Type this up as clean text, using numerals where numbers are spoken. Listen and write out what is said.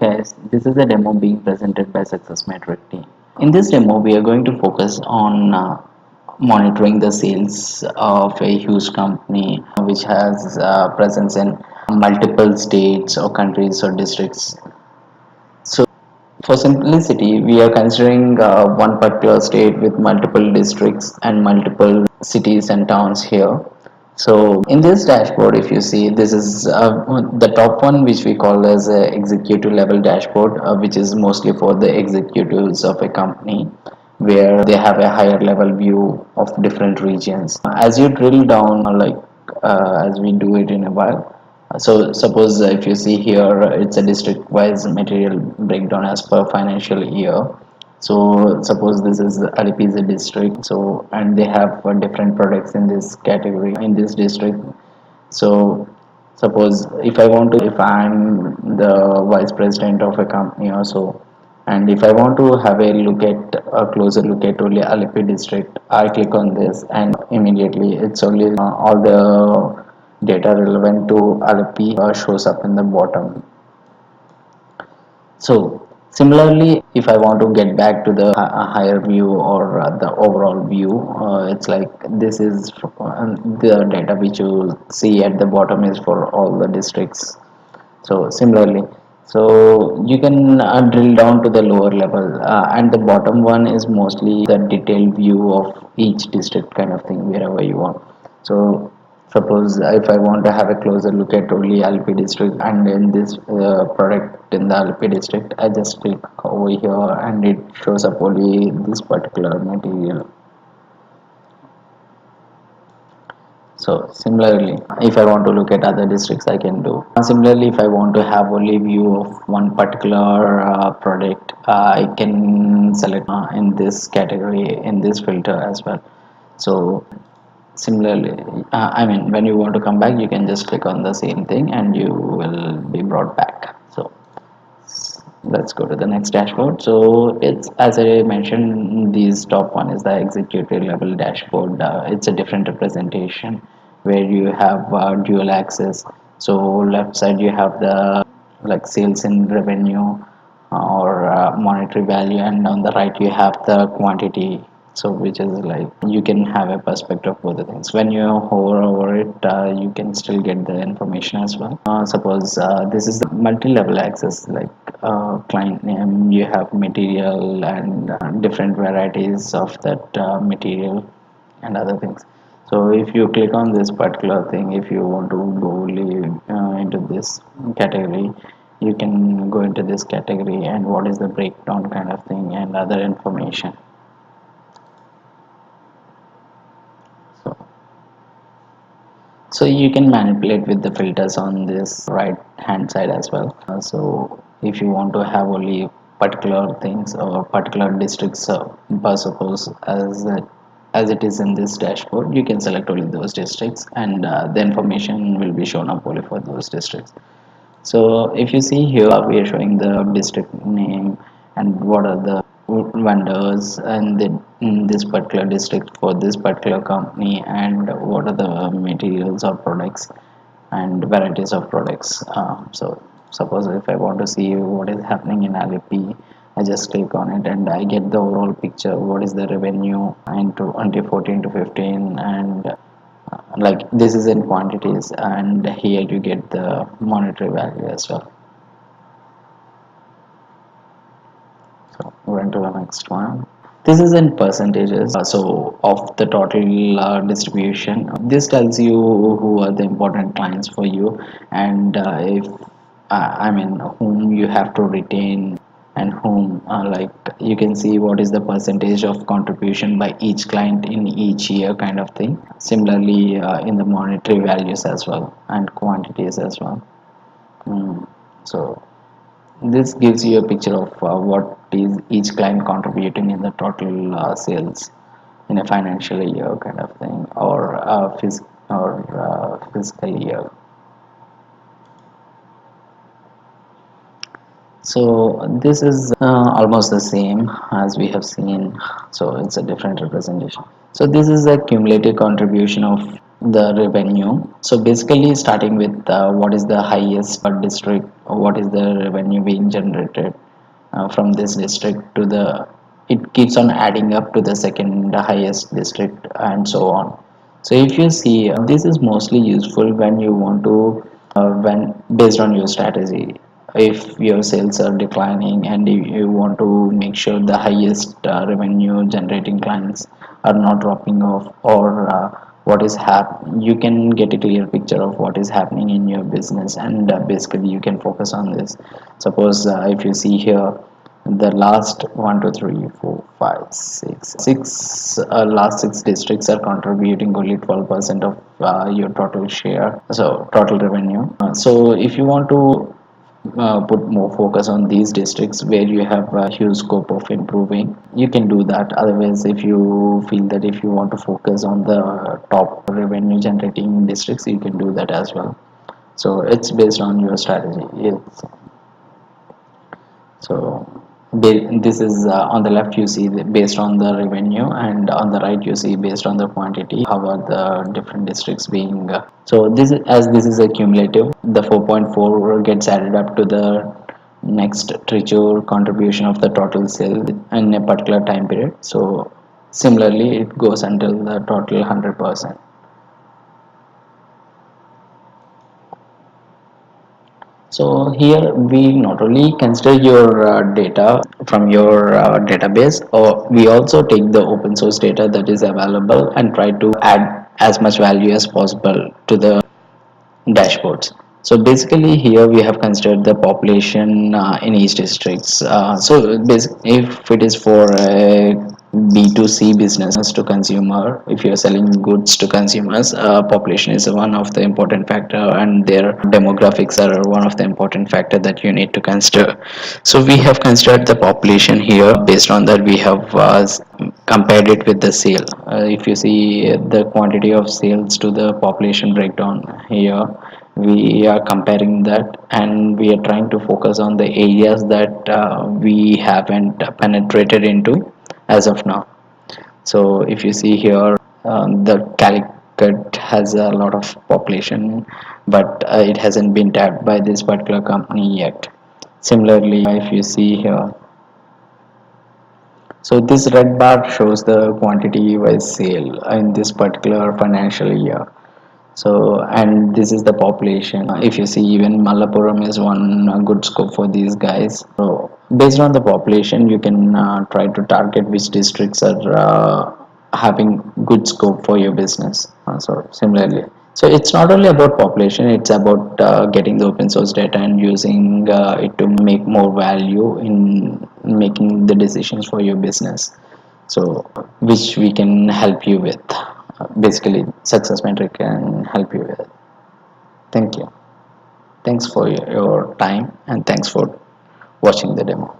Yes, this is a demo being presented by Success Metric team. In this demo, we are going to focus on monitoring the sales of a huge company which has presence in multiple states or countries or districts. So, for simplicity, we are considering one particular state with multiple districts and multiple cities and towns here. So in this dashboard, if you see, this is the top one, which we call as a executive level dashboard, which is mostly for the executives of a company, where they have a higher level view of different regions. As you drill down, as we do it in a while, so suppose if you see here, it's a district wise material breakdown as per financial year. So suppose this is Alipiza district, so and they have different products in this category in this district. So suppose if I'm the vice president of a company or so, and if I want to have a closer look at only Alipi district, I click on this and immediately it's only all the data relevant to Alipi shows up in the bottom. So similarly, if I want to get back to the higher view or the overall view, it's like this is the data which you see at the bottom is for all the districts. So similarly, so you can drill down to the lower level, and the bottom one is mostly the detailed view of each district kind of thing wherever you want. So suppose if I want to have a closer look at only LP district and in this product in the LP district, I just click over here and it shows up only this particular material. So similarly, if I want to look at other districts, I can do. Similarly, if I want to have only view of one particular product, I can select in this category in this filter as well. So similarly, I mean, when you want to come back, you can just click on the same thing and you will be brought back. So let's go to the next dashboard. So it's, as I mentioned, these top one is the executive level dashboard. It's a different representation where you have dual access. So left side you have the like sales and revenue or monetary value, and on the right you have the quantity, so which is like you can have a perspective of both the things. When you hover over it, you can still get the information as well. Suppose this is the multi-level access, like client name, you have material and different varieties of that material and other things. So if you click on this particular thing, if you want to go only into this category, you can go into this category and what is the breakdown kind of thing and other information. So, so you can manipulate with the filters on this right hand side as well. So if you want to have only particular things or particular districts, per suppose as it is in this dashboard, you can select only those districts and the information will be shown up only for those districts. So if you see here, we are showing the district name and what are the vendors and in this particular district for this particular company, and what are the materials or products and varieties of products. So suppose if I want to see what is happening in Alipi, I just click on it and I get the overall picture. What is the revenue into 2014 to 15, and like this is in quantities, and here you get the monetary value as well. So going to the next one, this is in percentages, so of the total distribution. This tells you who are the important clients for you, and if I mean whom you have to retain and whom, like you can see what is the percentage of contribution by each client in each year kind of thing. Similarly, in the monetary values as well and quantities as well. So this gives you a picture of what is each client contributing in the total sales in a financial year kind of thing, or fiscal year. So this is almost the same as we have seen. So it's a different representation. So this is a cumulative contribution of the revenue. So basically starting with what is the highest district, or what is the revenue being generated from this district to the, it keeps on adding up to the second highest district and so on. So if you see, this is mostly useful when you want to, when based on your strategy, if your sales are declining and you want to make sure the highest revenue generating clients are not dropping off, or what is you can get a clear picture of what is happening in your business, and basically you can focus on this. Suppose if you see here, the last one, two, three, four, five, six last six districts are contributing only 12% of your total share, so total revenue. So if you want to put more focus on these districts where you have a huge scope of improving, you can do that. Otherwise, if you feel that if you want to focus on the top revenue generating districts, you can do that as well. So it's based on your strategy. It's, so this is on the left you see based on the revenue, and on the right you see based on the quantity how are the different districts being. So this is, as this is a cumulative, the 4.4 gets added up to the next treasure contribution of the total sale in a particular time period. So similarly it goes until the total 100%. So here we not only consider your data from your database, or we also take the open source data that is available and try to add as much value as possible to the dashboards. So basically here we have considered the population in each districts. If it is for a B2C business to consumer, if you're selling goods to consumers, population is one of the important factor, and their demographics are one of the important factor that you need to consider. So we have considered the population here. Based on that we have compared it with the sale. If you see the quantity of sales to the population breakdown here, we are comparing that, and we are trying to focus on the areas that we haven't penetrated into as of now. So if you see here, the Calicut has a lot of population, but it hasn't been tapped by this particular company yet. Similarly, if you see here, so this red bar shows the quantity wise sale in this particular financial year. So, and this is the population. If you see, even Malappuram is one good scope for these guys. So based on the population you can try to target which districts are having good scope for your business. So similarly, so it's not only about population, it's about getting the open source data and using it to make more value in making the decisions for your business, so which we can help you with. Basically success metric can help you with it. Thank you. Thanks for your time, and thanks for watching the demo.